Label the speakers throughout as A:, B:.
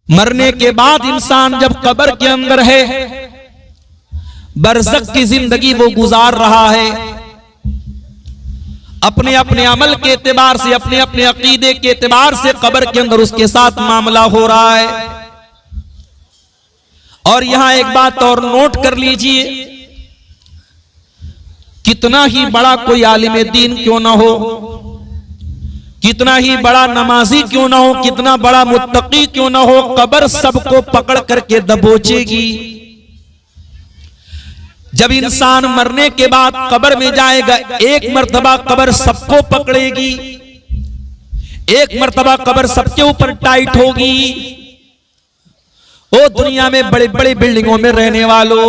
A: मरने के बाद इंसान जब कब्र के अंदर है, बरज़ख की जिंदगी वो गुजार रहा है, अपने अपने अमल के एतबार से, अपने अपने अकीदे के एतबार से कब्र के अंदर उसके साथ मामला हो रहा है। और यहां एक बात और नोट कर लीजिए, कितना ही बड़ा कोई आलिम दीन क्यों ना हो, कितना ही बड़ा नमाजी क्यों ना हो, कितना बड़ा मुत्तकी क्यों ना हो, कब्र सबको पकड़ करके दबोचेगी। जब इंसान मरने के बाद कब्र में जाएगा, एक मर्तबा कब्र सबको पकड़ेगी, एक मर्तबा कब्र सबके ऊपर टाइट होगी। ओ दुनिया में बड़े बड़े बिल्डिंगों में रहने वालों,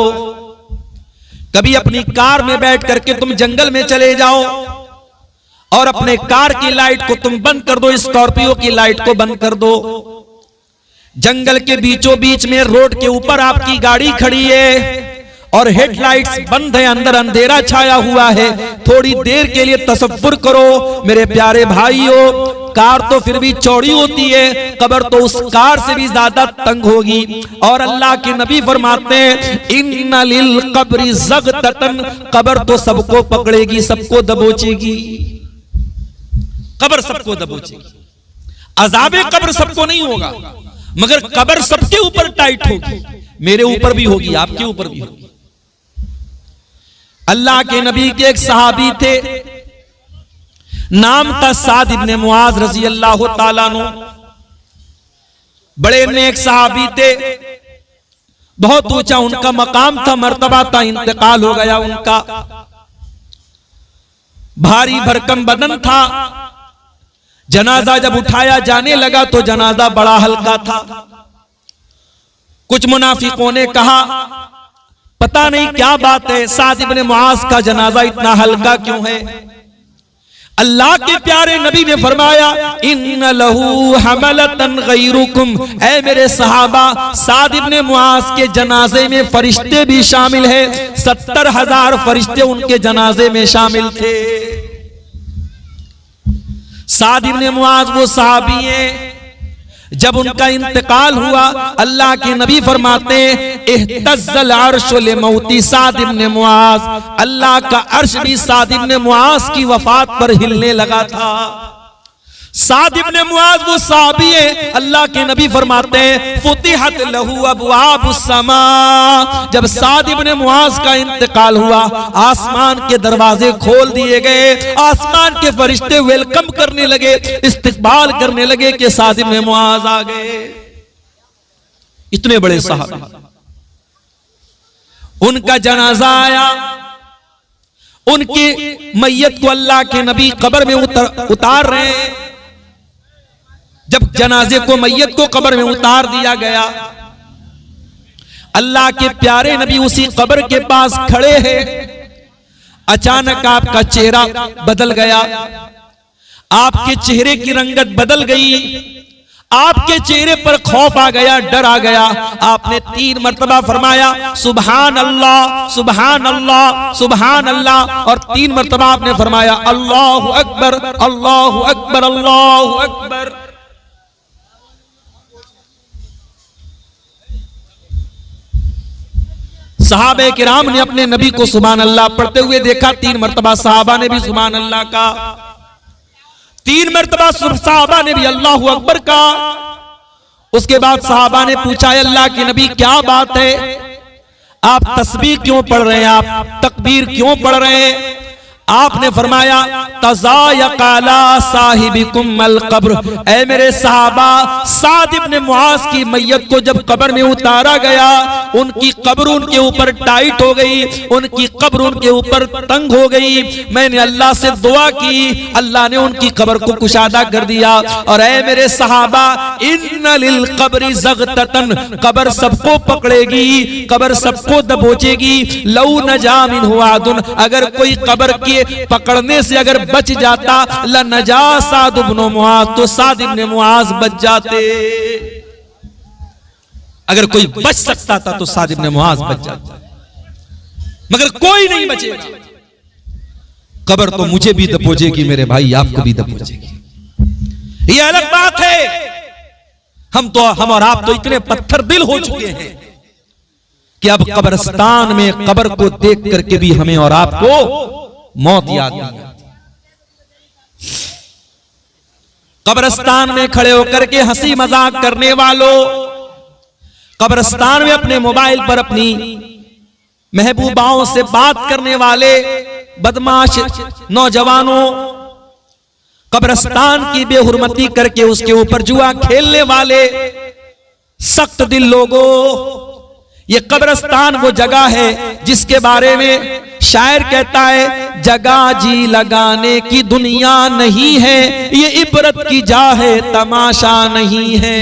A: कभी अपनी कार में बैठ करके तुम जंगल में चले जाओ और अपने कार की लाइट को तुम बंद कर दो, स्कॉर्पियो की लाइट को बंद कर दो। जंगल के बीचों बीच में रोड के ऊपर आपकी गाड़ी खड़ी है और हेडलाइट्स बंद है, अंदर अंधेरा छाया हुआ है। थोड़ी देर के लिए तसव्वुर करो मेरे प्यारे भाइयों, कार तो फिर भी चौड़ी होती है, कब्र तो उस कार से भी ज्यादा तंग होगी। और अल्लाह के नबी फरमाते हैं इन्ना लिल कब्रि ज़ग़ततन, कब्र तो सबको पकड़ेगी, सबको दबोचेगी, कब्र सबको दबोचेगी। अज़ाबे कब्र सबको नहीं होगा, मगर कब्र सबके ऊपर टाइट होगी, मेरे ऊपर भी होगी, आपके ऊपर भी होगी। अल्लाह के नबी के एक सहाबी थे, नाम था साद इब्ने मुआज रज़ी अल्लाह ताला अन्हु, बड़े नेक सहाबी थे, बहुत ऊंचा उनका मकाम था, मर्तबा था, इंतकाल हो गया उनका। भारी भरकम बदन था, जनाजा जब उठाया जाने लगा तो जनाजा बड़ा हल्का था। कुछ मुनाफिकों ने कहा पता नहीं क्या बात है, साद इब्ने मुआज का जनाजा इतना हल्का क्यों है। अल्लाह के प्यारे नबी ने फरमाया इन्न लहू हमलतन गैरुकुम, ऐ मेरे सहाबा, साद इब्ने मुआज के जनाजे में फरिश्ते भी शामिल हैं, 70,000 फरिश्ते उनके जनाजे में शामिल थे। साद इब्ने मुआज वो सहाबी हैं, जब उनका इंतकाल हुआ अल्लाह के नबी फरमाते इह्तज़्ज़ल अर्शु लिमौती साद इब्ने मुआज, अल्लाह का अर्श भी साद इब्ने मुआज की वफात पर हिलने लगा था। साद इब्ने मुआज वो सहाबी है, अल्लाह के नबी फरमाते हैं फुतिहत लहू अबवाबुस समा, जब साद इब्ने मुआज का इंतकाल हुआ आसमान के दरवाजे खोल दिए गए, आसमान के फरिश्ते वेलकम करने लगे, इस्तकबाल करने लगे कि साद इब्ने मुआज आ गए। इतने बड़े साहब, उनका जनाजा आया, उनकी मैयत को अल्लाह के नबी कब्र में उतार रहे हैं। जब जनाजे को, मैयत को कब्र में उतार दिया गया, अल्लाह के प्यारे नबी उसी कब्र के पास खड़े हैं। अचानक आपका चेहरा बदल गया, आपके चेहरे की रंगत बदल गई, आपके चेहरे पर खौफ आ गया, डर आ गया। आपने 3 मर्तबा फरमाया सुभान अल्लाह, सुभान अल्लाह, सुभान अल्लाह, और 3 मर्तबा आपने फरमाया अल्लाहु अकबर, अल्लाहु अकबर, अल्लाहु अकबर। सहाबे किराम ने अपने नबी को सुभान अल्लाह पढ़ते हुए देखा, 3 मर्तबा सहाबा ने भी सुभान अल्लाह का, 3 मर्तबा सहाबा ने भी अल्लाहु अकबर का। उसके बाद सहाबा ने पूछा अल्लाह के नबी क्या बात है, आप तस्बीह क्यों पढ़ रहे हैं, आप तकबीर क्यों पढ़ रहे हैं। आपने फरमाया तज़ायक़ला साहिबिकुम अल कब्र, ऐ मेरे सहाबा, साद इब्ने मुआज की मैयत को जब कब्र में उतारा गया, उनकी कब्र उनके ऊपर टाइट हो गई, उनकी कब्र उनके ऊपर तंग हो गई। मैंने अल्लाह से दुआ की, अल्लाह ने उनकी कब्र को कुशादा कर दिया। और ऐ मेरे सहाबा, इन्ना लिल कब्रि ज़ग़ततन, कब्र सबको पकड़ेगी, कब्र सबको दबोचेगी। लौ नजा मिन्हु आदुन, अगर कोई कब्र के पकड़ने से अगर बच जाता, ला नजा साद इब्ने मुआज, तो साद इब्ने मुआज बच जाते। अगर कोई बच सकता था तो साद इब्ने मुआज बच जाता, मगर कोई नहीं बचेगा। कब्र तो मुझे भी दबोचेगी मेरे भाई, आपको भी दबोचेगी। ये अलग बात है, हम और आप तो इतने पत्थर दिल हो चुके हैं कि अब कब्रिस्तान में कब्र को देख करके भी हमें और आपको मौत याद नहीं आती। कब्रिस्तान में खड़े होकर के हंसी मजाक करने वालों, कब्रिस्तान में अपने मोबाइल पर अपनी महबूबाओं से बात करने वाले बदमाश नौजवानों, कब्रिस्तान की बेहुरमती करके उसके ऊपर जुआ खेलने वाले सख्त दिल लोगों, ये कब्रिस्तान वो जगह है जिसके बारे में शायर कहता है, जगह जी लगाने की दुनिया नहीं है, ये इबरत की जा है तमाशा नहीं है।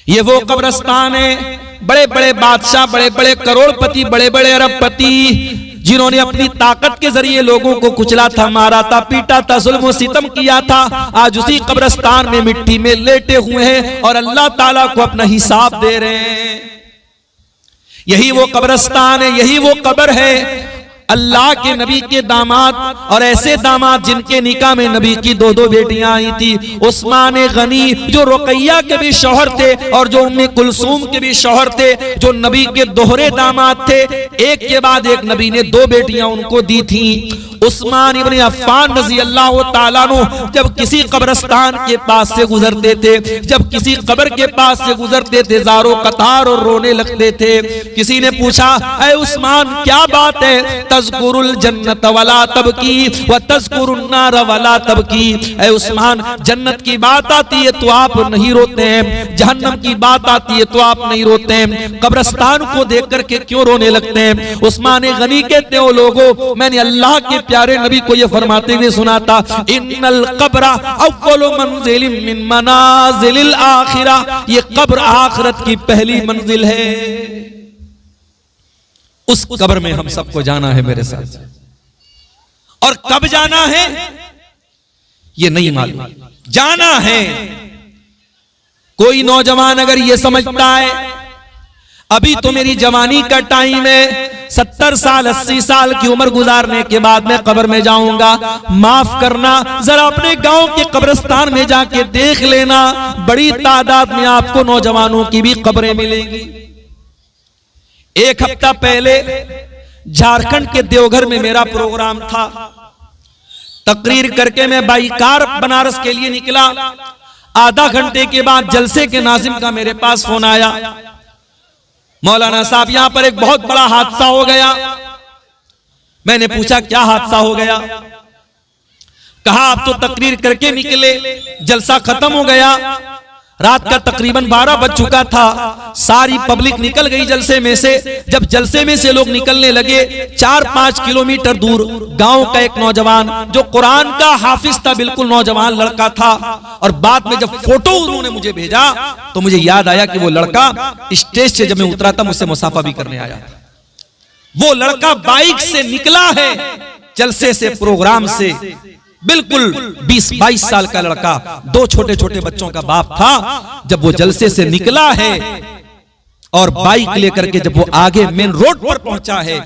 A: ये वो कब्रिस्तान है, बड़े बड़े बादशाह, बड़े बड़े करोड़पति, बड़े बड़े अरबपति, जिन्होंने अपनी ताकत के जरिए लोगों को कुचला था, मारा था, पीटा था, जुल्म सितम किया था, आज उसी कब्रिस्तान में मिट्टी में लेटे हुए हैं और अल्लाह ताला को अपना हिसाब दे रहे हैं। यही वो कब्रिस्तान है, यही वो कब्र है अल्लाह के नबी के दामाद, और ऐसे दामाद जिनके निकाह में नबी की दो दो बेटियां आई थी। उस्मान गनी जो रुकैया के भी शौहर थे और जो उम्मे कुलसूम के भी शौहर थे, जो नबी के दोहरे दामाद थे, एक के बाद एक नबी ने दो बेटियां उनको दी थी। उस्मान इब्न अफ़्फ़ान रज़ी अल्लाह ताला अन्हु जब किसी कब्रिस्तान के पास से गुजरते थे, जब किसी कब्र के पास से गुजरते थे, ज़ारो कतार और रोने लगते थे। किसी ने पूछा, ऐ उस्मान क्या बात है, तज़कुरुल जन्नत वला तबकी व तज़कुरुन नार वला तबकी। ऐ उस्मान, जन्नत की बात आती है तो आप नहीं रोते हैं, जहन्नम की बात आती है तो आप नहीं रोते हैं, कब्रिस्तान को देख करके क्यों रोने लगते हैं? उस्मान गनी कहते हो, लोगों मैंने अल्लाह के प्यारे नबी को यह फरमाते हुए सुना था, इन्नल कब्र अव्वलु मंजिलिन मिन मनाजिलिल आखिरा, ये कब्र आखिरत की पहली मंजिल है। उस कब्र में हम सबको जाना है मेरे साथ, और कब जाना है ये नहीं मालूम, जाना है। कोई नौजवान अगर ये समझता है अभी तो मेरी जवानी का टाइम है, 70 साल 80 साल की उम्र गुजारने के बाद मैं कब्र में जाऊंगा, माफ करना, जरा अपने गांव के कब्रिस्तान में जाके देख लेना, बड़ी तादाद में आपको नौजवानों की भी कब्रें मिलेंगी। एक हफ्ता पहले झारखंड के देवघर में मेरा प्रोग्राम था, तकरीर करके मैं बाई कार बनारस के लिए निकला। आधा घंटे के बाद जलसे के नाज़िम का मेरे पास फोन आया, मौलाना साहब यहां पर एक बहुत बड़ा हादसा हो गया। मैंने पूछा क्या हादसा हो गया? कहा आप तो तकरीर करके निकले, जलसा खत्म हो गया, रात का तकरीबन 12 बज चुका था, सारी पब्लिक निकल गई जलसे में से। जब जलसे में से लोग निकलने लगे, 4-5 किलोमीटर दूर गांव का एक नौजवान जो कुरान का हाफिज था, बिल्कुल नौजवान लड़का था, और बाद में जब फोटो उन्होंने मुझे भेजा तो मुझे याद आया कि वो लड़का स्टेज से जब मैं उतरा था मुझसे मुसाफा भी करने आया था। वो लड़का बाइक से निकला है जलसे से, प्रोग्राम से, बिल्कुल 20-22 साल का लड़का, 2 छोटे छोटे बच्चों का बाप था। जब वो जलसे से निकला है और बाइक लेकर के जब वो आगे मेन रोड पर पहुंचा है,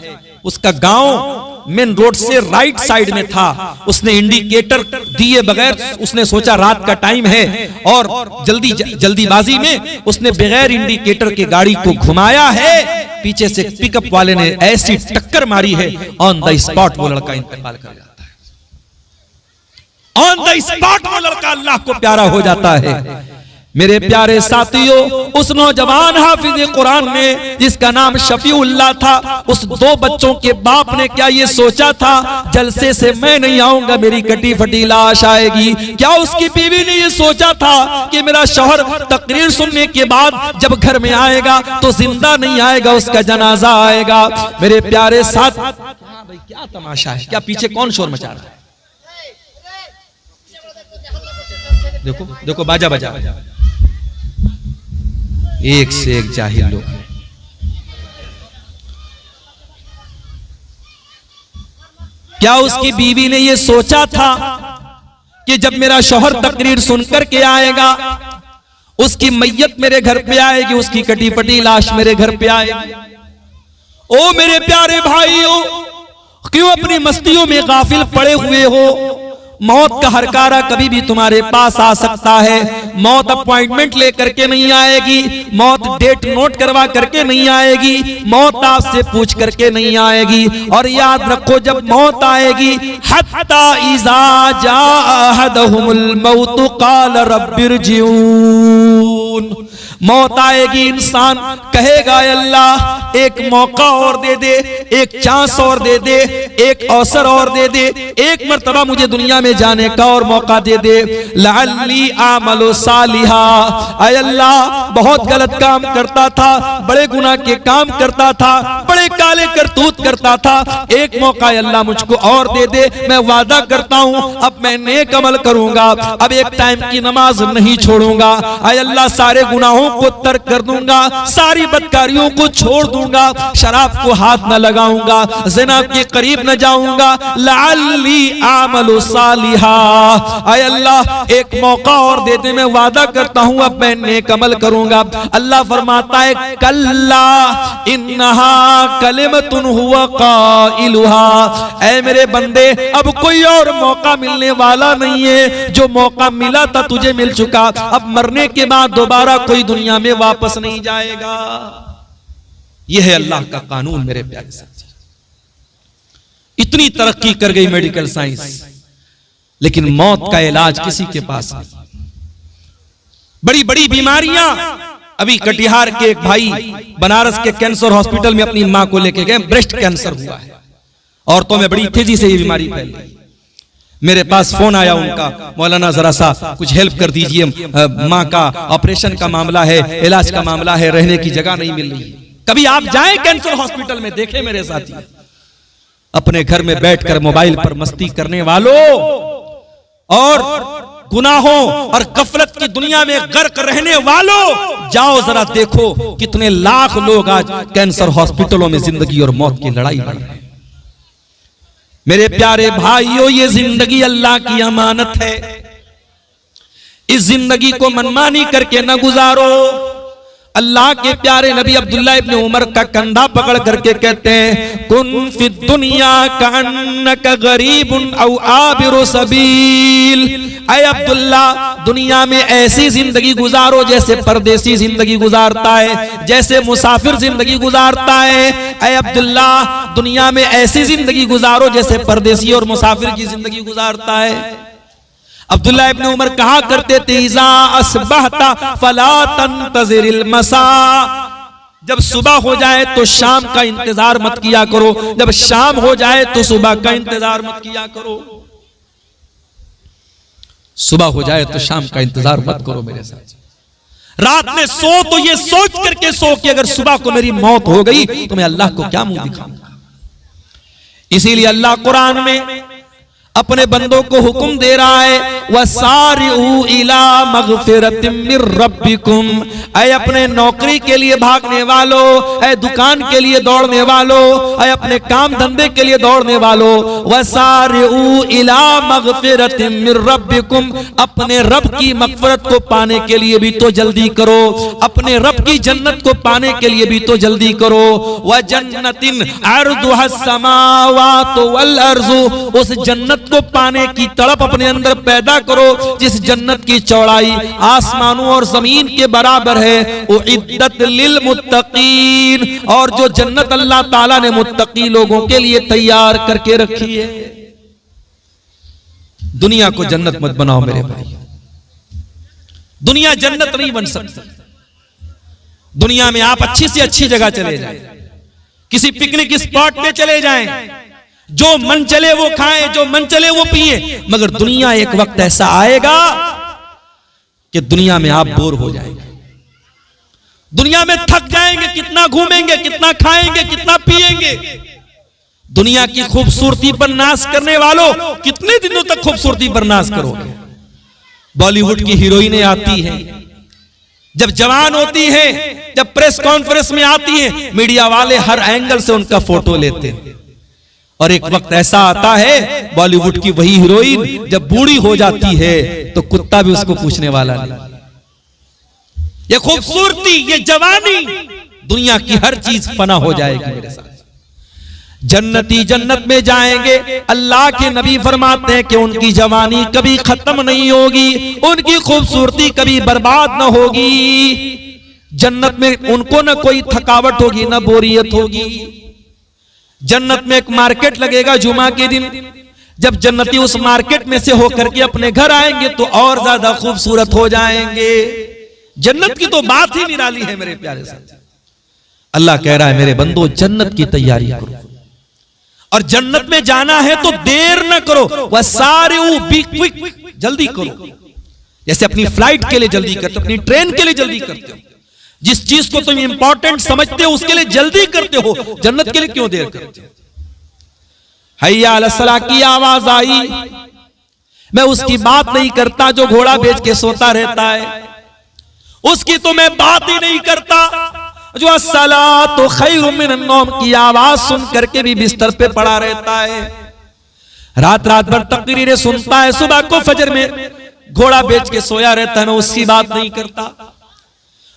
A: उसका गांव मेन रोड से राइट साइड में था, उसने इंडिकेटर दिए बगैर, उसने सोचा रात का टाइम है और जल्दीबाजी में उसने बगैर इंडिकेटर के गाड़ी को घुमाया है। पीछे से पिकअप वाले ने ऐसी टक्कर मारी है, ऑन द स्पॉट वो लड़का इंतकाल कर जाता है। ऑन द स्पॉट वो लड़का अल्लाह को प्यारा हो जाता है। मेरे प्यारे साथियों, उस नौजवान हाफिज कुरान ने जिसका नाम शफीउल्लाह था, उस 2 बच्चों के बाप ने क्या ये सोचा था जलसे से मैं नहीं आऊंगा, मेरी कटी फटी लाश आएगी? क्या उसकी बीवी ने ये सोचा था कि मेरा शौहर तकरीर सुनने के बाद जब घर में आएगा तो जिंदा नहीं आएगा, उसका जनाजा आएगा? मेरे प्यारे साथ, भाई क्या तमाशा है, क्या पीछे कौन शोर मचा रहा है? देखो देखो, बाजा बजा, एक से एक जाहिल लोग। क्या उसकी बीवी ने यह सोचा था कि जब मेरा शौहर तकरीर सुनकर के आएगा, उसकी मैयत मेरे घर पे आएगी, उसकी कटी फटी लाश मेरे घर पे आएगी? ओ मेरे प्यारे भाइयों, क्यों अपनी मस्तियों में गाफिल पड़े हुए हो? मौत का हरकारा कभी भी तुम्हारे पास आ सकता है। मौत अपॉइंटमेंट लेकर के नहीं आएगी, मौत डेट नोट करवा करके नहीं आएगी, मौत आपसे पूछ करके नहीं आएगी। और याद रखो जब मौत आएगी, हत्ता इज़ा जाअ अहदहुमुल मौत क़ाल रब्बिरजिऊन, मौत आएगी, इंसान कहेगा अल्लाह एक मौका और दे दे, एक चांस और दे दे, एक अवसर और दे दे, एक मर्तबा मुझे दुनिया में जाने का और मौका दे दे। लअल्ली आमलु सालिहा, ऐ अल्लाह बहुत गलत काम करता था, बड़े गुनाह के काम करता था, बड़े काले करतूत करता था, एक मौका अल्लाह मुझको और दे दे, मैं वादा करता हूं अब मैं नेक अमल करूंगा, अब एक टाइम की नमाज नहीं छोड़ूंगा, ऐ अल्लाह सारे गुनाहों को तर्क कर दूंगा, सारी बदकारियों को छोड़ दूंगा, शराब को हाथ न लगाऊंगा, ज़िना के करीब न जाऊंगा। लअल्ली आमलु सालिहा, ऐ अल्लाह एक मौका और दे दे, मैं वादा करता हूं अब मैं नेक अमल करूंगा। अल्लाह फरमाता है कल्ला इन्नहा कलिमतुन हुवा काइलुहा, ऐ मेरे बंदे अब कोई और मौका मिलने वाला नहीं है, जो मौका मिला था तुझे मिल चुका, अब मरने के बाद दोबारा कोई दुनिया में वापस नहीं जाएगा। यह है अल्लाह का कानून मेरे प्यारे साथी। इतनी तरक्की कर गई मेडिकल साइंस, लेकिन मौत का इलाज किसी के पास नहीं। बड़ी बड़ी बीमारियां, अभी कटिहार के एक भाई बनारस के कैंसर हॉस्पिटल में अपनी मां को लेके गए, ब्रेस्ट कैंसर हुआ है, औरतों में बड़ी तेजी से ये बीमारी फैल गई। मेरे पास फोन आया उनका, मौलाना जरा सा कुछ हेल्प कर दीजिए, माँ का ऑपरेशन का मामला है, इलाज का मामला है, रहने की जगह नहीं मिल रही। कभी आप जाएं कैंसर हॉस्पिटल में, देखें मेरे साथी, अपने घर में बैठकर मोबाइल पर मस्ती करने वालों और गुनाहों और गफलत की दुनिया में गर्क रहने वालों, जाओ जरा देखो कितने लाख लोग आज कैंसर हॉस्पिटलों में जिंदगी और मौत की लड़ाई लड़ रहे हैं। मेरे प्यारे भाइयों, ये जिंदगी अल्लाह की अमानत है, इस जिंदगी को मनमानी करके न गुजारो। अल्लाह के प्यारे नबी अब्दुल्ला इब्न उमर का कंधा पकड़ करके कहते हैं कुन फिद दुनिया कअन्नका गरीबुन औ आबिरु सबील, ऐ अब्दुल्ला दुनिया में ऐसी जिंदगी गुजारो जैसे परदेसी जिंदगी गुजारता है, जैसे मुसाफिर जिंदगी गुजारता है। ऐ अब्दुल्ला दुनिया में ऐसी जिंदगी गुजारो जैसे परदेसी और मुसाफिर की जिंदगी गुजारता है। अब्दुल्ला इब्न उमर कहा करते थे इज़ा अस्बहता फला तंतज़िरिल मसा, जब सुबह हो जाए तो शाम का इंतजार मत किया करो, जब शाम हो जाए तो सुबह का इंतजार मत किया करो। सुबह हो जाए तो शाम का इंतजार मत करो मेरे साथ। रात में सो तो ये सोच करके सो कि अगर सुबह को मेरी मौत हो गई तो मैं अल्लाह को क्या मुंह दिखाऊंगा। इसीलिए अल्लाह कुरान में अपने बंदों को हुक्म दे रहा है वसारिऊ इला मगफिरतिम मिर रब्बिकुम, ऐ अपने नौकरी के लिए भागने वालों, ऐ दुकान के लिए दौड़ने वालों, ऐ अपने काम धंधे के लिए दौड़ने वालों, वसारिऊ इला मगफिरतिम मिर रब्बिकुम, अपने रब की मगफिरत को पाने के लिए भी तो जल्दी करो, अपने रब की जन्नत को पाने के लिए भी तो जल्दी करो। व जन्नतिन अर्जुहस समावातु वल अर्जु, उस जन्नत को पाने की तड़प अपने अंदर पैदा करो जिस जन्नत की चौड़ाई आसमानों और जमीन के बराबर है। उइद्दत लिल मुत्तकीन, और जो जन्नत अल्लाह ताला ने मुत्तकी लोगों के लिए तैयार करके रखी है। दुनिया को जन्नत मत बनाओ मेरे भाई, दुनिया जन्नत नहीं बन सकती। दुनिया में आप अच्छी से अच्छी जगह चले जाएं, किसी पिकनिक स्पॉट पे चले जाएं, जो मन चले वो खाएं, जो मन चले वो पिए, मगर दुनिया एक वक्त ऐसा आएगा कि दुनिया में आप बोर हो जाएंगे, दुनिया में थक जाएंगे, कितना घूमेंगे, कितना खाएंगे, कितना पिएंगे। दुनिया की खूबसूरती पर नाश करने वालों, कितने दिनों तक खूबसूरती पर नाश करोगे। बॉलीवुड की हीरोइनें आती हैं, जब जवान होती हैं, जब प्रेस कॉन्फ्रेंस में आती हैं, मीडिया वाले हर एंगल से उनका फोटो लेते हैं। और एक वक्त ऐसा आता है बॉलीवुड की वही हीरोइन जब बूढ़ी हो जाती है तो कुत्ता भी उसको पूछने वाला नहीं। ये खूबसूरती, ये जवानी, दुनिया की हर चीज फना हो जाएगी मेरे साथ। जन्नती जन्नत में जाएंगे। अल्लाह के नबी फरमाते हैं कि उनकी जवानी कभी खत्म नहीं होगी, उनकी खूबसूरती कभी बर्बाद न होगी। जन्नत में उनको न कोई थकावट होगी, न बोरियत होगी। जन्नत में एक मार्केट लगेगा जुमा के दिन, जब जन्नती उस मार्केट में से होकर के अपने घर आएंगे तो और ज्यादा खूबसूरत हो जाएंगे। जन्नत की तो बात ही निराली है मेरे प्यारे साथी। अल्लाह कह रहा है मेरे बंदो जन्नत की तैयारी करो, और जन्नत में जाना है तो देर न करो, वह सारे बी क्विक, जल्दी करो। जैसे अपनी फ्लाइट के लिए जल्दी करते हो, अपनी ट्रेन के लिए जल्दी करते हो, जिस चीज को तुम इंपॉर्टेंट समझते हो उसके लिए जल्दी करते हो, जन्नत के लिए क्यों देर करते हो? हैया अला सलाह की आवाज आई। मैं उसकी बात नहीं करता जो घोड़ा बेच के सोता रहता है, उसकी तो मैं बात ही नहीं करता जो अस्सलातु खैरुम मिनन नौम की आवाज सुन करके भी बिस्तर पे पड़ा रहता है, रात रात भर तकरीरें सुनता है, सुबह को फजर में घोड़ा बेच के सोया रहता है, मैं उसकी बात नहीं करता।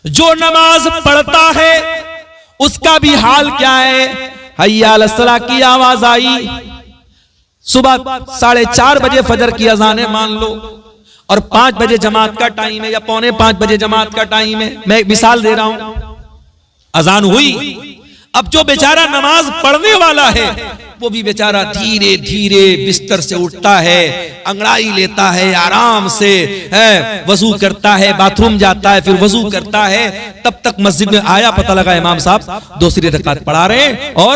A: जो नमाज पढ़ता है उसका भी हाल क्या है? हैया अला सलाह की आवाज आई। सुबह 4:30 बजे फजर की अजानें मान लो, और 5 बजे जमात का टाइम है या 4:45 बजे जमात का टाइम है। मैं एक मिसाल दे रहा हूं, अजान हुई, अब जो बेचारा नमाज पढ़ने वाला है वो भी बेचारा धीरे धीरे बिस्तर से उठता है, अंगड़ाई लेता है, आराम से वजू करता है, बाथरूम जाता है, फिर वजू करता है, तब तक मस्जिद में आया, पता लगा इमाम साहब दूसरी रकात पढ़ा रहे हैं, और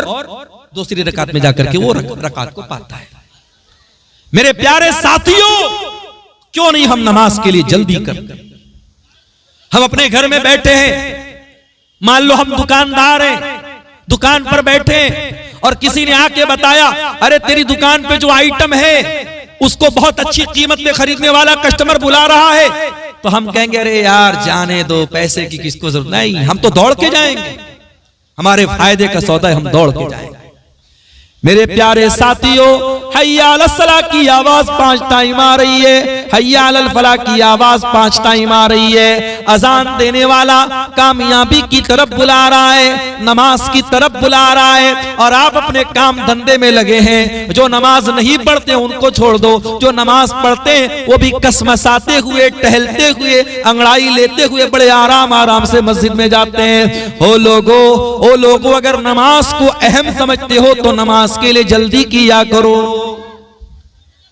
A: दूसरी रकात में जाकर के वो रकात को पाता है। मेरे प्यारे साथियों, क्यों नहीं हम नमाज के लिए जल्दी करते? हम अपने घर में बैठे हैं, मान लो हम दुकानदार हैं, दुकान पर बैठे और किसी ने आके बताया अरे तेरी दुकान पे जो आइटम है उसको बहुत अच्छी कीमत में खरीदने वाला कस्टमर बुला रहा है, तो हम कहेंगे अरे यार जाने दो, पैसे की किसको जरूरत नहीं, हम तो दौड़ के जाएंगे, हमारे फायदे का सौदा है, हम दौड़ के जाएंगे। मेरे प्यारे साथियों, हैया अला सलाह की आवाज 5 टाइम आ रही है, हैया अल फलाह की आवाज 5 टाइम आ रही है। अजान देने वाला कामयाबी की तरफ बुला रहा है, नमाज की तरफ बुला रहा है, और आप अपने काम धंधे में लगे हैं। जो नमाज नहीं पढ़ते उनको छोड़ दो, जो नमाज पढ़ते हैं वो भी कसमसाते हुए, टहलते हुए, अंगड़ाई लेते हुए बड़े आराम आराम से मस्जिद में जाते हैं। ओ लोगो, अगर नमाज को अहम समझते हो तो नमाज के लिए जल्दी किया करो।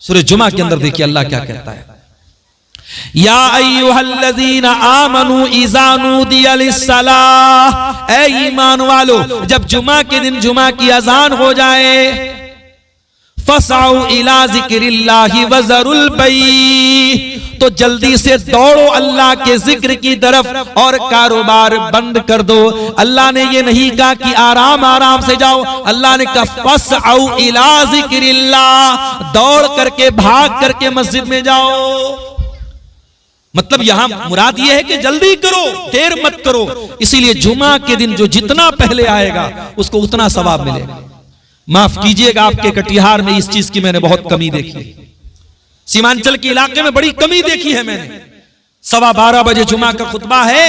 A: सूरह जुमा के अंदर देखिए अल्लाह क्या कहता है, या अय्युहल्लज़ीना आमनू इज़ा नूदिया लिस्सलाह, ऐ ईमान वालो जब जुमा के दिन जुमा की अजान हो जाए, फसाउ इला ज़िक्रिल्लाहि वज़रुल बई, तो जल्दी से दौड़ो अल्लाह के जिक्र की तरफ और कारोबार बंद कर दो। अल्लाह ने ये नहीं कहा कि आराम आराम से जाओ, अल्लाह ने कहा फसअउ इला ज़िक्रिल्लाह, दौड़ करके भाग करके मस्जिद में जाओ। मतलब यहां मुराद यह है कि जल्दी करो, देर मत करो। इसीलिए जुमा के दिन जो जितना पहले आएगा उसको उतना सवाब मिलेगा। माफ कीजिएगा, आपके कटिहार में इस चीज की मैंने बहुत कमी देखी, सीमांचल के इलाके में बड़ी कमी देखी है मैंने। 12:15 बजे जुमा का खुतबा है,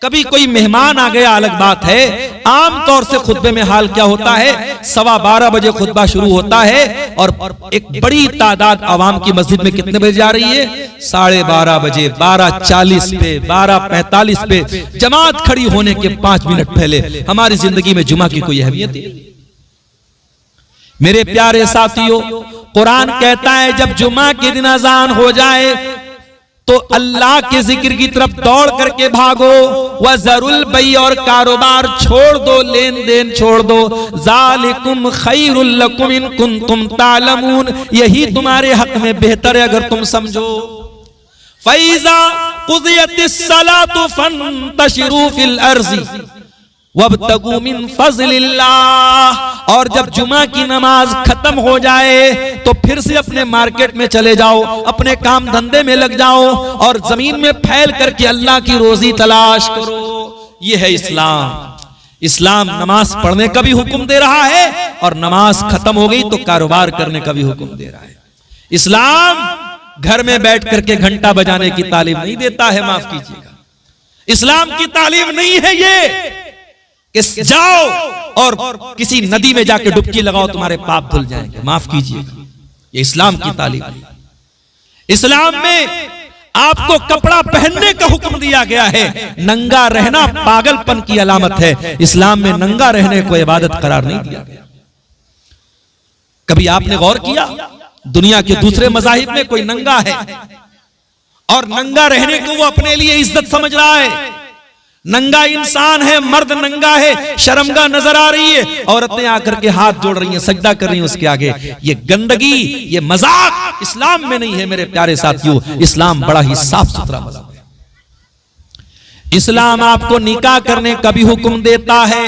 A: कभी कोई मेहमान आ गया अलग बात है, आमतौर से खुतबे में हाल क्या होता है, 12:15 बजे खुतबा शुरू होता है और एक बड़ी तादाद आवाम की मस्जिद में कितने बजे जा रही है? 12:30 बजे, 12:40 पे, 12:45 पे, जमात खड़ी होने के 5 मिनट पहले। हमारी जिंदगी में जुमा की कोई अहमियत है? मेरे प्यारे साथियों, कुरान कहता है जब जुमा के दिन अजान हो जाए तो अल्लाह के जिक्र की तरफ दौड़ करके भागो, वज़रुल बई, और कारोबार छोड़ दो, लेन देन छोड़ दो। ज़ालिकुम खैरुल लकुम इन कुंतुम तालमून, यही तुम्हारे हक में बेहतर है अगर तुम समझो। फ़ैज़ा क़ुज़ियतिस सलातु फंतशिरू फिल अर्ज़ि वब्तगू मिन फ़ज़लिल्लाह, और जब जुमा की नमाज खत्म हो जाए तो फिर से अपने मार्केट में चले जाओ, अपने काम धंधे में लग जाओ और जमीन में फैल करके अल्लाह की रोजी तलाश करो। ये है इस्लाम। इस्लाम नमाज पढ़ने का भी हुक्म दे रहा है और नमाज खत्म हो गई तो कारोबार करने का भी हुक्म दे रहा है। इस्लाम घर में बैठ करके घंटा बजाने की तालीम नहीं देता है, माफ कीजिएगा, इस्लाम की तालीम नहीं है ये। कि जाओ और किसी नदी में जाके डुबकी लगाओ, तुम्हारे पाप धुल जाएंगे, माफ कीजिएगा। ये इस्लाम की तालीम है। इस्लाम में आपको कपड़ा पहनने का हुक्म दिया गया है। नंगा रहना पागलपन की अलामत है। इस्लाम में नंगा रहने को इबादत करार नहीं दिया गया। कभी आपने गौर किया दुनिया के दूसरे मज़ाहिब में कोई नंगा है और नंगा रहने को वो अपने लिए इज्जत समझ रहा है। नंगा इंसान है, मर्द नंगा है, शर्मगा नजर आ रही है, औरतें आकर के हाथ जोड़ रही हैं, सजदा कर रही हैं उसके आगे। ये गंदगी, ये मजाक इस्लाम में नहीं है मेरे प्यारे साथियों। इस्लाम बड़ा ही साफ सुथरा मज़हब है। इस्लाम आपको निकाह करने का भी हुक्म देता है।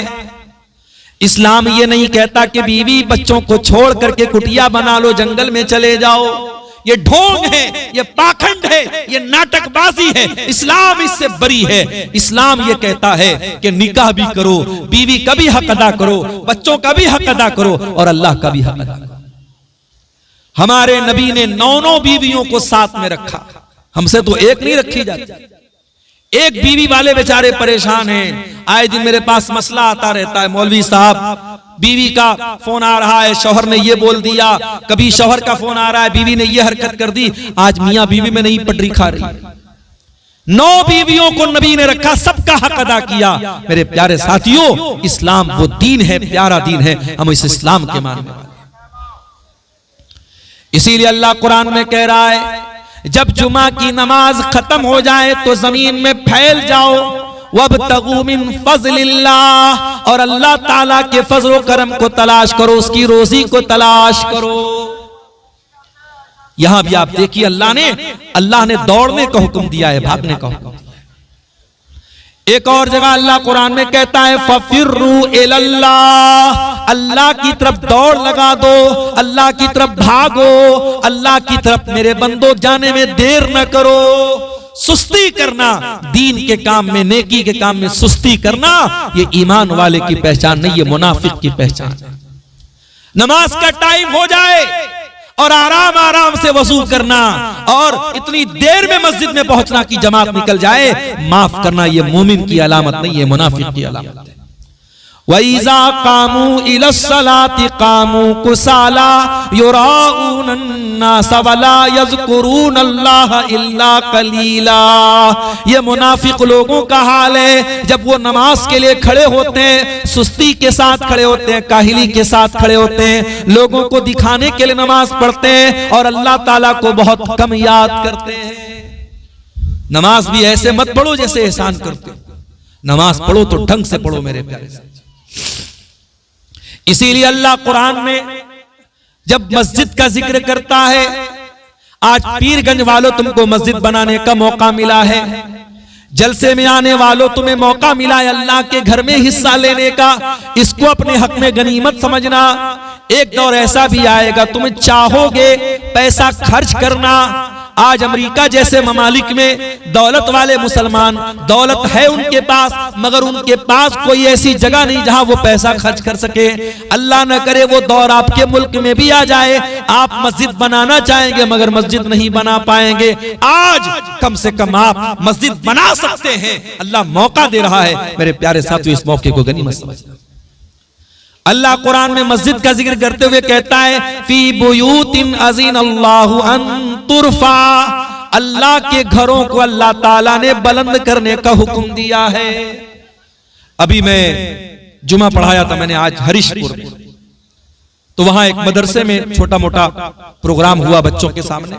A: इस्लाम ये नहीं कहता कि बीवी बच्चों को छोड़ करके कुटिया बना लो, जंगल में चले जाओ। ये ढोंग है, ये पाखंड है, ये नाटकबाजी है। इस्लाम इससे बरी है। इस्लाम ये कहता है कि निकाह भी करो, बीवी का भी हक अदा करो, बच्चों का भी हक अदा करो और अल्लाह का भी हक अदा करो। हमारे नबी ने 9 बीवियों को साथ में रखा। हमसे तो एक नहीं रखी जाती। एक बीवी वाले बेचारे परेशान हैं। आए दिन मेरे पास मसला आता रहता है, मौलवी साहब बीवी का फोन आ रहा है, शौहर ने ये बोल दिया, कभी शौहर का फोन आ रहा है, बीवी ने ये हरकत कर दी, आज मियां बीवी में नहीं पटरी खा रही। 9 बीवियों को नबी ने रखा, सबका हक अदा किया। मेरे प्यारे साथियों, इस्लाम वो दीन है, प्यारा दीन है, हम इस इस्लाम के मानने वाले। इसीलिए अल्लाह कुरान में कह रहा है, जब जुमा की नमाज खत्म हो जाए तो जमीन में फैल जाओ, वब्तगू मिन फज़लिल्लाह, और अल्लाह ताला के फजल व करम को तलाश करो, उसकी रोजी को तलाश करो। यहां भी आप देखिए अल्लाह ने दौड़ने का हुक्म दिया है, भागने का हुक्म दिया है। एक और जगह अल्लाह कुरान में कहता है, फफिर्रू इलल्लाह, अल्लाह की तरफ दौड़ लगा दो, अल्लाह की तरफ भागो, अल्लाह की तरफ मेरे बंदो जाने में देर न करो। सुस्ती करना दीन के काम में, नेकी के काम में सुस्ती करना, ये ईमान वाले की पहचान नहीं, ये मुनाफिक की पहचान है। नमाज का टाइम हो जाए और आराम आराम से वजू करना और इतनी देर में मस्जिद में पहुंचना कि जमात निकल जाए, माफ करना, ये मोमिन की अलामत नहीं, ये मुनाफिक की अलामत है। वइज़ा कामू इलस्सलाति कामू कुसाला युराऊन अन्नास वला यज़कुरूनल्लाह इल्ला कलीला। ये मुनाफिक लोगों का हाल है। जब वो नमाज के लिए खड़े होते हैं, सुस्ती के साथ खड़े होते हैं, काहिली के साथ खड़े होते हैं, लोगों को दिखाने के लिए नमाज पढ़ते हैं और अल्लाह ताला को बहुत कम याद करते हैं। नमाज भी ऐसे मत पढ़ो जैसे एहसान करते हो। नमाज पढ़ो तो ढंग से पढ़ो मेरे प्यारे। इसीलिए अल्लाह कुरान में जब मस्जिद का जिक्र करता है, आज पीरगंज वालों तुमको मस्जिद बनाने का मौका मिला है, जलसे में आने वालों तुम्हें मौका मिला है अल्लाह के घर में हिस्सा लेने का, इसको अपने हक में गनीमत समझना। एक दौर ऐसा भी आएगा तुम चाहोगे पैसा खर्च करना। आज अमेरिका जैसे ममालिक में दौलत वाले मुसलमान, दौलत है उनके पास, मगर उनके पास कोई ऐसी जगह नहीं जहां वो पैसा खर्च कर सके। अल्लाह न करे वो दौर आपके मुल्क में भी आ जाए, आप मस्जिद बनाना चाहेंगे मगर मस्जिद नहीं बना पाएंगे। आज कम से कम आप मस्जिद बना सकते हैं, अल्लाह मौका दे रहा है। मेरे प्यारे साथियों, इस मौके को गनीमत समझना। अल्लाह कुरान में मस्जिद का जिक्र करते हुए कहता है, फी बुयूतिन अज़ीनल्लाहु अन तुरफा, अल्लाह के घरों को अल्लाह ताला ने बुलंद करने का हुक्म दिया है। अभी मैं जुमा पढ़ाया था मैंने आज हरीशपुर में, तो वहां एक मदरसे में छोटा मोटा प्रोग्राम हुआ बच्चों के सामने।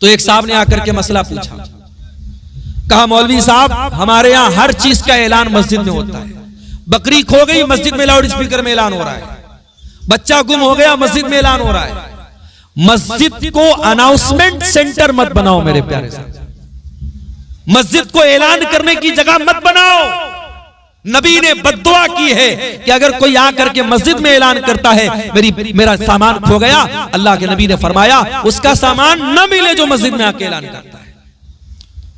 A: तो एक साहब ने आकर के मसला पूछा, कहा मौलवी साहब हमारे यहाँ हर चीज का ऐलान मस्जिद में होता है। बकरी खो गई मस्जिद में लाउड स्पीकर में ऐलान हो रहा है, बच्चा गुम हो गया मस्जिद में ऐलान हो रहा है। मस्जिद को अनाउंसमेंट सेंटर मत बनाओ मेरे प्यारे साथ, मस्जिद को ऐलान करने की जगह मत बनाओ। नबी ने बद्दुआ की है कि अगर कोई आकर के मस्जिद में ऐलान करता है मेरा सामान खो गया, अल्लाह के नबी ने फरमाया उसका सामान न मिले जो मस्जिद में आके ऐलान करता है।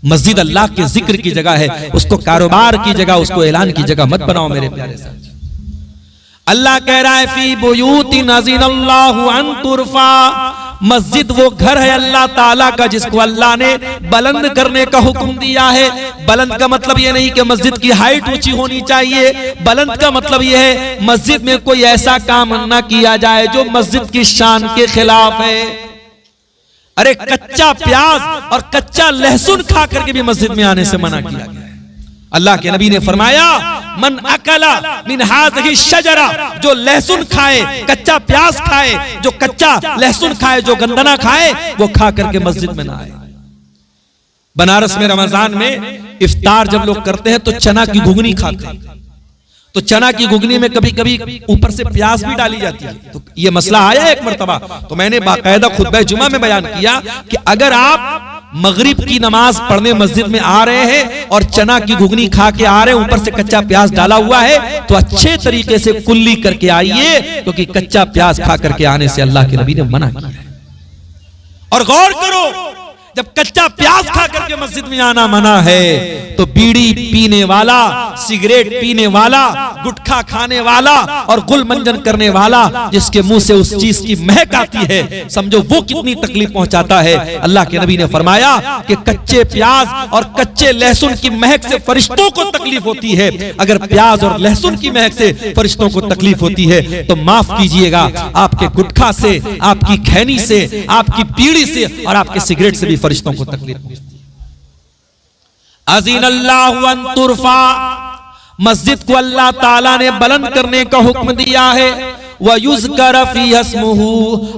A: मस्जिद अल्लाह के जिक्र की जगह है, उसको कारोबार की जगह, उसको ऐलान की जगह मत बनाओ मेरे प्यारे साथ। अल्लाह कह रहा है फी बुयूतिन अज़ीनल्लाहु अन तुरफा मस्जिद वो घर है अल्लाह ताला का जिसको अल्लाह ने बुलंद करने का हुक्म दिया है। बुलंद का मतलब ये नहीं कि मस्जिद की हाइट ऊंची होनी चाहिए, बुलंद का मतलब ये है मस्जिद में कोई ऐसा काम न किया जाए जो मस्जिद की शान के खिलाफ है। अरे कच्चा प्याज और कच्चा लहसुन खा करके भी मस्जिद में आने से मना किया गया है। अल्लाह के नबी ने फरमाया मन अकला मिन हाज़िही शजरा, जो लहसुन खाए, कच्चा प्याज खाए, जो कच्चा लहसुन खाए, जो गंदना खाए, वो खा करके मस्जिद में ना आए। बनारस में रमजान में इफ्तार जब लोग करते हैं तो चना की घुगनी खाते हैं, तो चना की घुगनी में कभी कभी ऊपर से प्याज भी डाली जाती है। तो ये मसला आया एक मर्तबा, तो मैंने बाकायदा खुतबा जुमा में बयान किया कि अगर आप मगरिब की नमाज पढ़ने मस्जिद में आ रहे हैं और चना की घुगनी खा के आ रहे हैं, ऊपर से कच्चा प्याज डाला हुआ है, तो अच्छे तरीके से कुल्ली करके आइए, क्योंकि कच्चा प्याज खा करके आने से अल्लाह के नबी ने मना किया है। और गौर करो, जब कच्चा प्याज खा करके मस्जिद में आना मना है, तो बीड़ी पीने वाला, सिगरेट पीने वाला, गुटखा खाने वाला और गुल मंजन करने वाला, जिसके मुंह से उस चीज की महक आती है, समझो वो कितनी तकलीफ पहुंचाता है। अल्लाह के नबी ने फरमाया कि कच्चे प्याज और कच्चे लहसुन की महक से फरिश्तों को तकलीफ होती है। अगर प्याज और लहसुन की महक से फरिश्तों को तकलीफ होती है तो माफ कीजिएगा, आपके गुटखा से, आपकी खैनी से, आपकी बीड़ी से और आपके सिगरेट से भी फरिश्तों को तकलीफ होती है। अज़ीनल्लाहु अन तुरफा, मस्जिद को अल्लाह ताला ने बुलंद करने का हुक्म दिया है। वयुज़कर फ़ीहा इस्मुहु,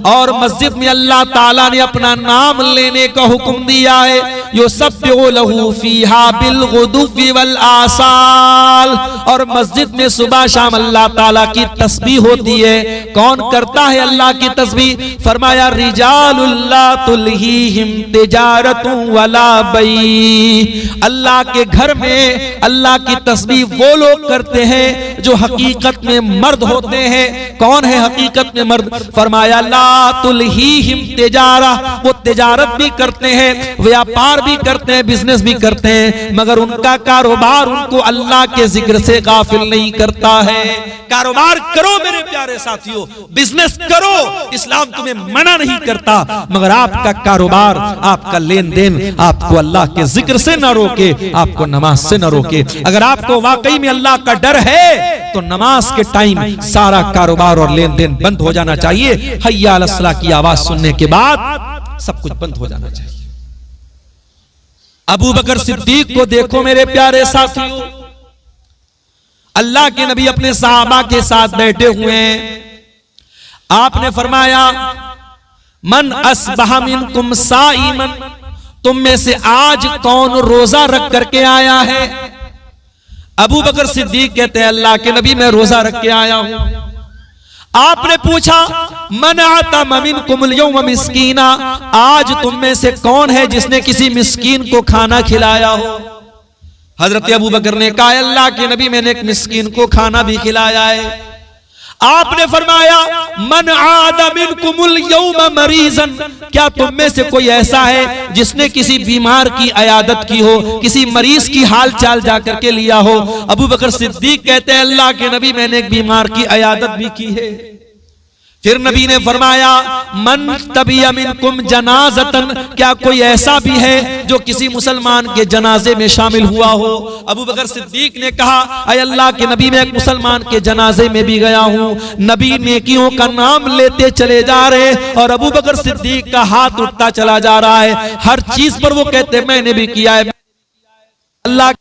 A: और मस्जिद में अल्लाह ताला ने अपना नाम लेने का हुक्म दिया है। युसब्बिहु लहू फ़ीहा बिलग़ुदुव्वि वल आसाल, और मस्जिद में सुबह शाम अल्लाह ताला की तस्बीह होती है। कौन करता है अल्लाह की तस्बीह? फरमाया रिजालुल ला तुल्हीहिम तिजारतुन वला बई, अल्लाह के घर में अल्लाह की तस्बीह वो लोग करते हैं जो हकीकत में मर्द होते हैं। कौन है हकीकत में मर्द? फरमाया ला तुल्हीहिम तिजारा, वो तिजारत भी करते हैं, व्यापार भी करते हैं, बिजनेस भी करते हैं, मगर उनका कारोबार उनको अल्लाह के जिक्र से गाफिल नहीं करता है। कारोबार करो मेरे प्यारे साथियों, बिजनेस करो, इस्लाम तुम्हें मना नहीं करता, मगर आपका कारोबार, आपका लेन देन आपको अल्लाह के जिक्र से न रोके, आपको नमाज से न रोके। अगर आपको वाकई में अल्लाह का डर है तो नमाज के टाइम सारा कारोबार और लेन देन बंद हो जाना चाहिए। हय्या अलस सलाह की आवाज सुनने के बाद सब कुछ बंद हो जाना चाहिए। अबू बकर सिद्दीक को देखो मेरे प्यारे साथियों, अल्लाह के नबी अपने सहाबा के साथ बैठे हुए हैं। आपने फरमाया मन अस्बह मिनकुम साइमन, तुम में से आज कौन रोजा रख करके आया है? अबू बकर सिद्दीक कहते हैं अल्लाह के नबी मैं रोजा रख के आया हूं। आपने पूछा मन आता मिनकुम अल-यौम मिस्कीना, आज तुम में से कौन है जिसने किसी मिस्कीन को खाना खिलाया हो? हजरत अबू बकर ने कहा अल्लाह के नबी मैंने एक मिस्कीन को खाना भी खिलाया है। आपने फरमाया मन आदा मिनकुमुल यौम मरीजन, क्या तुम में से कोई ऐसा है जिसने किसी बीमार की अयादत की हो, किसी मरीज की हाल चाल जाकर के लिया हो? अबू बकर सिद्दीक कहते हैं अल्लाह के नबी मैंने एक बीमार की अयादत भी की है। फिर नबी ने फरमाया मन तबिया मिनकुम जनाजतन, क्या कोई ऐसा भी है जो किसी मुसलमान के जनाजे में शामिल हुआ हो? अबू बकर सिद्दीक ने कहा अय अल्लाह के नबी मैं एक मुसलमान के जनाजे में भी गया हूं। नबी नेकियों का नाम लेते चले जा रहे और अबू बकर सिद्दीक का हाथ उठता चला जा रहा है। हर चीज पर वो कहते मैंने भी किया है। अल्लाह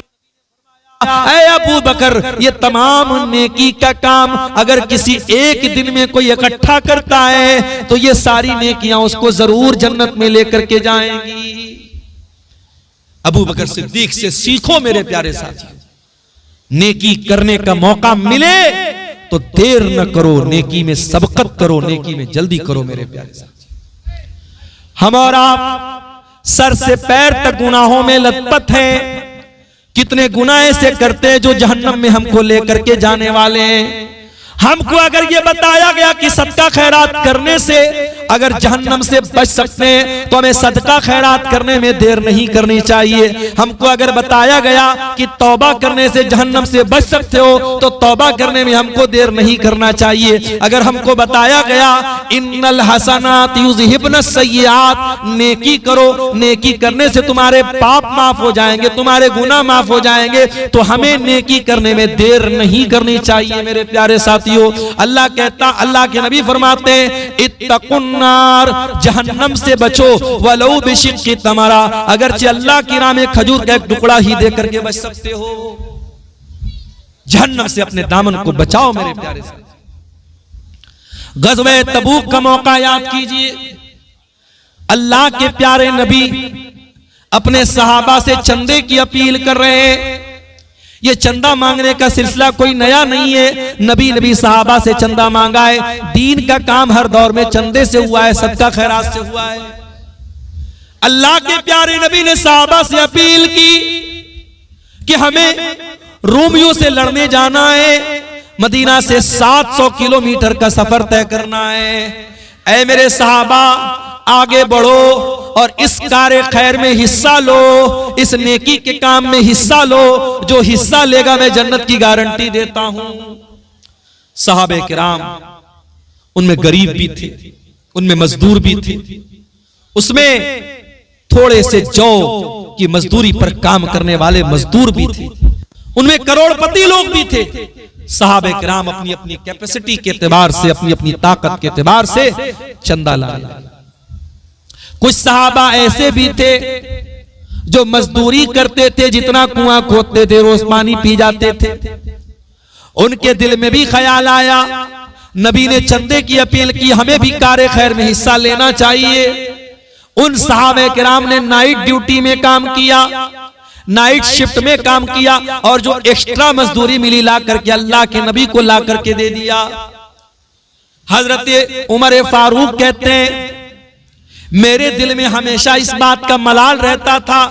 A: ऐ अबू बकर ये तमाम नेकी का काम अगर किसी एक दिन में कोई इकट्ठा करता है तो ये सारी नेकियां उसको जरूर जन्नत में लेकर के जाएंगी। अबू बकर सिद्दीक से सीखो मेरे प्यारे साथियों, नेकी करने का मौका मिले तो देर न करो, नेकी में सबकत करो, नेकी में जल्दी करो मेरे प्यारे साथियों। हम और आप सर से पैर तक गुनाहों में लथपथ हैं। कितने गुनाह ऐसे करते हैं जो जहन्नम में हमको लेकर के जाने वाले हैं। हमको अगर ये बताया गया कि सदका खैरात करने से अगर जहन्नम से बच सकते हैं तो हमें सदका खैरात करने में देर नहीं करनी चाहिए। हमको अगर बताया गया कि तौबा करने से जहन्नम से बच सकते हो तो तौबा करने में हमको देर नहीं करना चाहिए। अगर हमको बताया गया इन्नल हसनात युज़हिबनस सय्यिआत, नेकी करो, नेकी करने से तुम्हारे पाप माफ हो जाएंगे, तुम्हारे गुनाह माफ हो जाएंगे, तो हमें नेकी करने में देर नहीं करनी चाहिए। मेरे प्यारे साथियों, अल्लाह के नबी फरमाते हैं इत्तकुन्नार, जहन्नम से बचो वलौ बिशिक्कि तमरा, अगरचे अल्लाह की राह में खजूर का एक टुकड़ा ही दे करके बच सकते हो। जहन्नम से अपने दामन को बचाओ मेरे प्यारे साथियों। गज़वे तबूक का मौका याद कीजिए। अल्लाह के प्यारे नबी अपने सहाबा से चंदे की अपील कर रहे हैं। ये चंदा मांगने का सिलसिला कोई नया नहीं है, नबी सहाबा से चंदा मांगा है। दीन का काम हर दौर में चंदे से हुआ है, सबका खैरात से हुआ है। अल्लाह के प्यारे नबी ने सहाबा से अपील की कि हमें रोमियों से लड़ने जाना है, मदीना से 700 किलोमीटर का सफर तय करना है। ऐ मेरे सहाबा, आगे बढ़ो और इस कार्य खैर में हिस्सा लो, इस नेकी के काम में हिस्सा लो। जो हिस्सा लेगा मैं जन्नत की गारंटी देता हूं। सहाबे किराम, उनमें गरीब भी थे, उनमें मजदूर भी थे, उसमें थोड़े से जौ की मजदूरी पर काम करने वाले मजदूर भी थे, उनमें करोड़पति लोग भी थे। सहाबे किराम अपनी अपनी कैपेसिटी के एतबार से, अपनी अपनी ताकत के एतबार से चंदा लाए। कुछ सहाबा ऐसे भी थे जो मजदूरी करते थे, जितना कुआं खोदते थे रोज पानी पी जाते थे। उनके दिल में भी ख्याल आया, नबी ने चंदे की अपील की, हमें भी कार्य खैर में हिस्सा लेना चाहिए। उन सहाबे किराम ने नाइट ड्यूटी में काम किया, नाइट शिफ्ट में काम किया, और जो एक्स्ट्रा मजदूरी मिली ला करके अल्लाह के नबी को ला करके दे दिया। हजरत उमर फारूक कहते हैं, मेरे दिल में हमेशा इस बात का मलाल रहता था,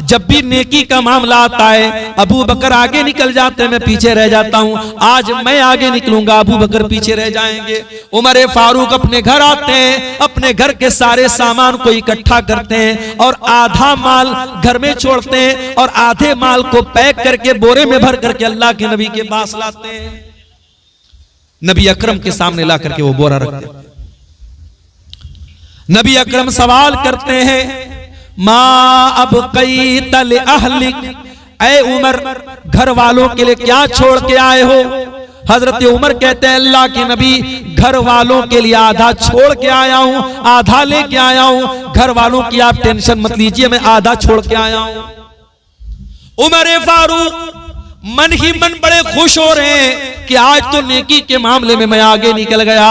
A: जब भी नेकी का मामला आता है अबू बकर आगे निकल जाते हैं, मैं पीछे रह जाता हूं। आज मैं आगे निकलूंगा, अबू बकर पीछे रह जाएंगे। उमर फारूक अपने घर आते हैं, अपने घर के सारे सामान को इकट्ठा करते हैं और आधा माल घर में छोड़ते हैं और आधे माल को पैक करके बोरे में भर करके अल्लाह के नबी के पास लाते हैं। नबी अकरम के सामने ला करके वो बोरा रखते हैं। नबी अकरम सवाल करते हैं, माँ अब कई तल अहलिक, ऐ उमर घर वालों के लिए क्या छोड़ के आए हो? हजरत उमर कहते हैं, अल्लाह के नबी घर वालों के लिए आधा छोड़ के आया हूं, आधा लेके आया हूं। घर वालों की आप टेंशन मत लीजिए, मैं आधा छोड़ के आया हूं। उमर फारूक मन ही मन बड़े खुश हो रहे हैं कि आज तो नेकी के मामले में मैं आगे निकल गया।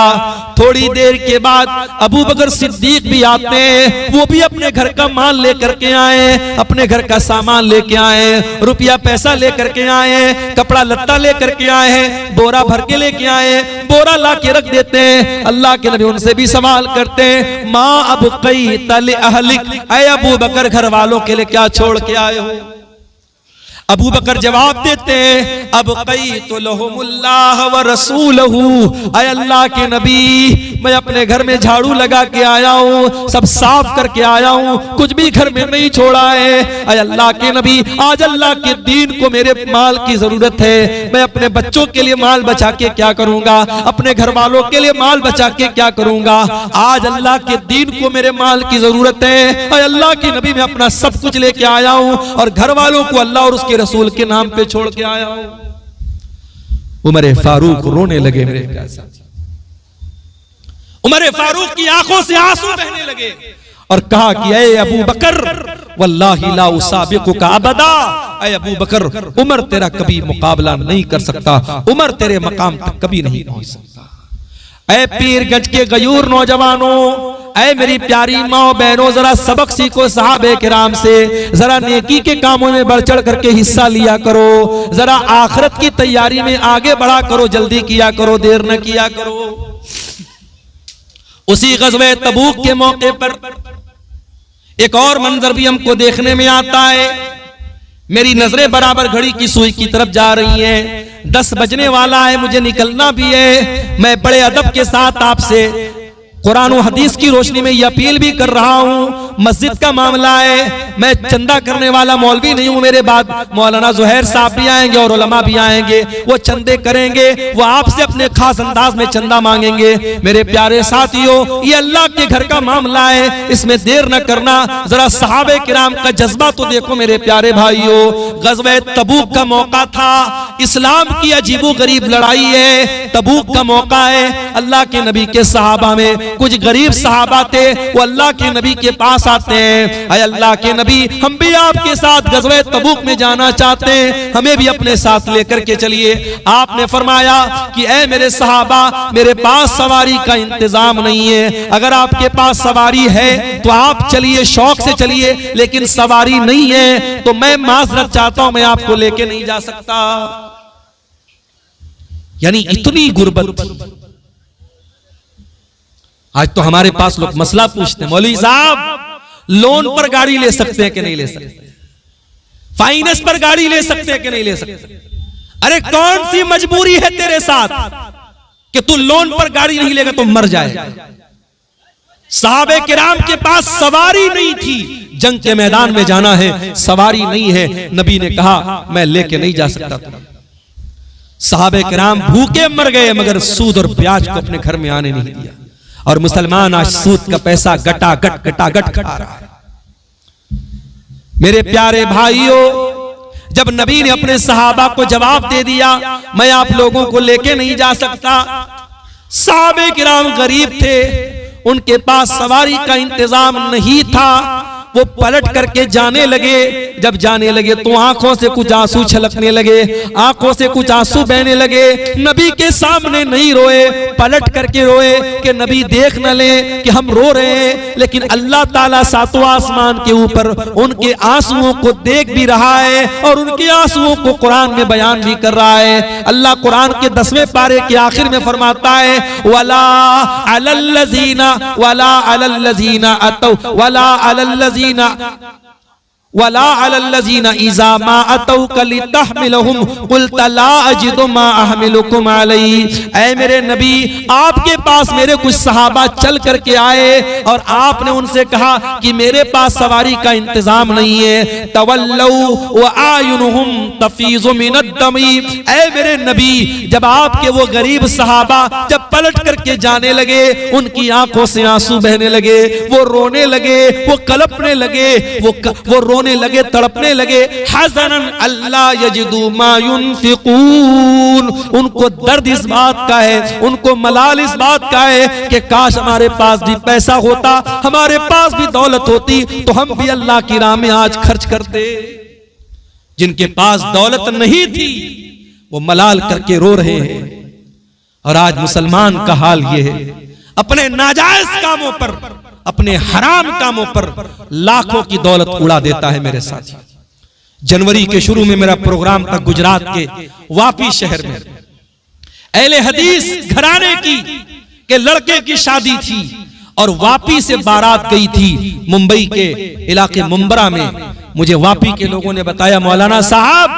A: थोड़ी देर के बाद अबू बकर सिद्दीक भी आते हैं, वो भी अपने घर का माल लेकर के आए, अपने घर का सामान लेके आए, रुपया पैसा लेकर के आए, कपड़ा लत्ता लेकर के आए, बोरा भर के लेके आए, बोरा ला के रख देते हैं। अल्लाह के नबी उनसे भी सवाल करते हैं, माँ अब कई तल अहलिक, ऐ अबू बकर घर वालों के लिए क्या छोड़ के आए हो? अबू बकर जवाब देते हैं, अब कई तो लहुमुल्लाह व रसूलहू, ऐ अल्लाह के नबी मैं अपने घर में झाड़ू लगा के आया हूँ, सब साफ करके आया हूँ, कुछ भी घर में नहीं छोड़ा है। ऐ अल्लाह के नबी आज अल्लाह के दीन को मेरे माल की जरूरत है, मैं अपने बच्चों के लिए माल बचा के क्या करूंगा, अपने घर वालों के लिए माल बचा के क्या करूंगा, आज अल्लाह के दीन को मेरे माल की जरूरत है। ऐ अल्लाह के नबी मैं अपना सब कुछ लेके आया हूँ और घर वालों को अल्लाह और उसके रसूल के नाम पे छोड़ के आया हूं। उमर फारूक रोने लगे मेरे प्यारे साथी। उमर फारूक की आंखों से आंसू बहने लगे और कहा कि ऐ अबू बकर वल्लाही ला उसाबिकुका अबदा, ऐ अबू बकर उमर तेरा कभी मुकाबला नहीं कर सकता, उमर तेरे मकाम तक कभी नहीं पहुंच सकता। ऐ पीरगंज के गयूर नौजवानों, ऐ मेरी प्यारी माँ बहनों, जरा सबक सीखो सहाबे किराम से, जरा नेकी के कामों में बढ़ चढ़ करके हिस्सा लिया करो, जरा आखिरत की तैयारी में आगे बढ़ा करो, जल्दी किया करो, देर न किया करो। उसी गज़वे तबूक के मौके पर एक और मंजर भी हमको देखने में आता है। मेरी नजरें बराबर घड़ी की सुई की तरफ जा रही हैं, 10 बजने वाला है, मुझे निकलना भी है। मैं बड़े अदब के साथ आपसे कुरान और हदीस की रोशनी में ये अपील भी कर रहा हूं, मस्जिद का मामला है, मैं चंदा करने वाला मौलवी नहीं हूं, मेरे बाद मौलाना जुहैर साहब भी आएंगे और उलमा भी आएंगे, वो चंदे करेंगे, वो आपसे अपने खास अंदाज में चंदा मांगेंगे। मेरे प्यारे साथियों, ये अल्लाह के घर का मामला है, इसमें देर न करना। जरा सहाबे किराम का जज्बा तो देखो मेरे प्यारे भाइयों। गज़वे तबूक का मौका था, इस्लाम की अजीबो गरीब लड़ाई है, तबूक का मौका है। अल्लाह के नबी के सहाबा में कुछ गरीब सहाबा थे, वो अल्लाह के नबी के पास आते हैं, अय अल्लाह के नबी, हम भी आपके साथ गज़वे तबूक में जाना चाहते हैं, हमें भी अपने साथ लेकर के चलिए। आपने फरमाया कि ऐ मेरे सहाबा, मेरे पास सवारी का इंतजाम नहीं है, अगर आपके पास सवारी है तो आप चलिए, शौक से चलिए, लेकिन सवारी नहीं है तो मैं माजरत चाहता हूं, मैं आपको लेके नहीं जा सकता। यानी इतनी गुर्बत थी। आज तो हमारे पास लोग मसला पूछते हैं, मौलवी साहब लोन पर गाड़ी ले सकते हैं कि नहीं ले सकते, फाइनेंस पर गाड़ी ले सकते हैं कि नहीं ले सकते। अरे कौन सी मजबूरी है तेरे साथ कि तू लोन पर गाड़ी नहीं लेगा तो मर जाएगा। सहाबे किराम के पास सवारी नहीं थी, जंग के मैदान में जाना है, सवारी नहीं है, नबी ने कहा मैं लेके नहीं जा सकता। सहाबे किराम भूखे मर गए, मगर सूद और ब्याज को अपने घर में आने नहीं दिया। और मुसलमान आज सूद का पैसा गटागट खा रहा है। मेरे प्यारे भाइयों, जब नबी ने अपने सहाबा को जवाब दे दिया मैं आप लोगों को लेके नहीं जा सकता, सहाबे किराम गरीब थे, उनके पास सवारी का इंतजाम नहीं था, वो पलट करके जाने लगे। जब जाने लगे तो आंखों से कुछ आंसू छलकने लगे, आंखों से कुछ आंसू बहने लगे। नबी के सामने नहीं रोए, पलट करके रोए कि नबी देख न ले कि हम रो रहे हैं, लेकिन अल्लाह ताला सातों आसमान के ऊपर उनके आंसुओं को देख भी रहा है और उनके आंसुओं को कुरान में बयान भी कर रहा है। अल्लाह कुरान के 10वें पारे के आखिर में फरमाता है, वला अलल्लज़ीना वला अलल्लज़ीना अतौ वला अलल्लज़ीना वला अलल्लज़ीना इज़ा मा अतौका लितहमिलहुम कुल्त ला अजिदु मा अहमिलुकुम अलैहि। ऐ मेरे नबी, आपके पास मेरे कुछ सहाबा चल करके आए और आपने उनसे कहा कि मेरे पास सवारी का इंतजाम नहीं है। तवल्लौ व आयुनुहुम तफीज़ु मिनद्दमी। ऐ मेरे नबी, जब आपके वो गरीब सहाबा जब पलट करके जाने लगे, उनकी आंखों से आंसू बहने लगे, वो रोने लगे, वो कलपने लगे, वो रोने लगे, तड़पने लगे। हज़नन अल्लाह यजिदू मा युनफिकून। उनको दर्द इस बात का है, उनको मलाल इस बात का है कि काश हमारे पास भी पैसा होता, हमारे पास भी दौलत होती तो हम भी अल्लाह की राह में आज खर्च करते। जिनके पास दौलत नहीं थी वो मलाल करके रो रहे हैं। और आज मुसलमान का हाल ये है, अपने नाजायज कामों पर, अपने हराम कामों पर लाखों की दौलत उड़ा देता है। मेरे साथी, जनवरी के शुरू में मेरा प्रोग्राम था गुजरात के वापी शहर में, अहले हदीस घराने की के लड़के की शादी थी और वापी से बारात गई थी मुंबई के इलाके मुंबरा में। मुझे वापी के लोगों ने बताया, मौलाना साहब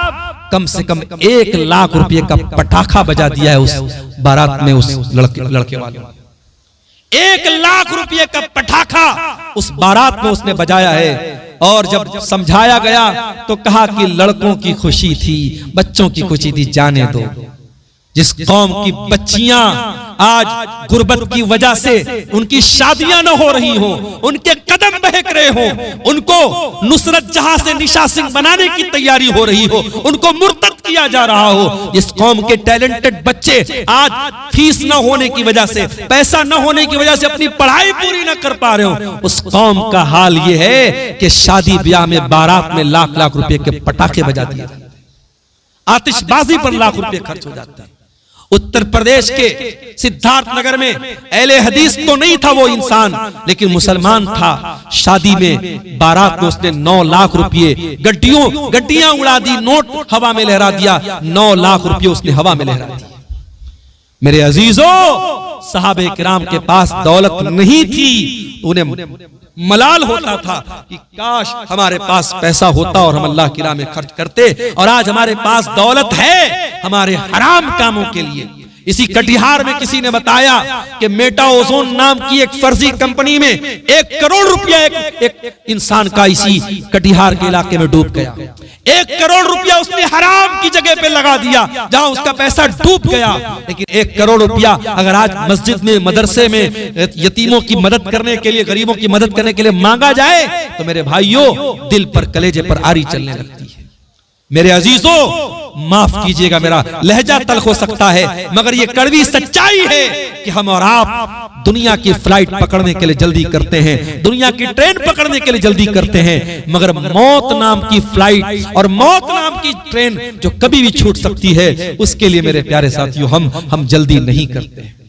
A: कम से कम 1 लाख रुपए का पटाखा बजा दिया है उस बारात में, उस लड़के वाले 1 लाख रुपए का पटाखा उस बारात में उसने बजाया है। और जब समझाया गया तो कहा कि लड़कों की खुशी थी, बच्चों की खुशी थी, जाने दो। जिस कौम की बच्चियां आज गुर्बत की वजह से उनकी शादियां न हो रही हो, उनके कदम बहक रहे हो, उनको नुसरत जहां से निशा सिंह बनाने की तैयारी हो रही हो, उनको मुर्तद किया जा रहा हो, जिस कौम के टैलेंटेड बच्चे आज फीस न होने की वजह से, पैसा न होने की वजह से अपनी पढ़ाई पूरी न कर पा रहे हो, उस कौम का हाल यह है कि शादी ब्याह में बारात में लाख लाख रुपए के पटाखे बजा दिए, आतिशबाजी पर लाख रुपए खर्च हो जाता है। उत्तर प्रदेश के सिद्धार्थ नगर में अहले हदीस तो नहीं था वो इंसान, लेकिन मुसलमान था। शादी में बारात में उसने 9 लाख रुपये गड्डियां उड़ा दी, नोट हवा में लहरा दिया, 9 लाख रुपये उसने हवा में लहरा दिया। मेरे अजीजों, सहाबे किराम के पास दौलत नहीं थी, उन्हें मलाल होता था कि काश हमारे पास पैसा होता और हम अल्लाह की राह में खर्च करते। और आज हमारे पास दौलत है हमारे हराम कामों के लिए। इसी कटिहार में किसी ने बताया कि मेटा ओजोन नाम की एक फर्जी कंपनी में 1 करोड़ रुपया एक इंसान का इसी कटिहार के इलाके में डूब गया। 1 करोड़ रुपया उसने हराम की जगह पे लगा दिया जहां उसका पैसा डूब गया। लेकिन 1 करोड़ रुपया अगर आज मस्जिद में, मदरसे में यतीमों की मदद करने के लिए, गरीबों की मदद करने के लिए मांगा जाए तो मेरे भाइयों दिल पर, कलेजे पर आरी चलने लगती है। मेरे अजीजों, माफ कीजिएगा, मेरा लहजा तल्ख हो सकता है, मगर ये कड़वी सच्चाई है कि हम और आप दुनिया की फ्लाइट पकड़ने के लिए जल्दी करते हैं, दुनिया की ट्रेन पकड़ने के लिए जल्दी करते हैं, मगर मौत नाम की फ्लाइट और मौत नाम की ट्रेन जो कभी भी छूट सकती है, उसके लिए मेरे प्यारे साथियों हम जल्दी नहीं करते।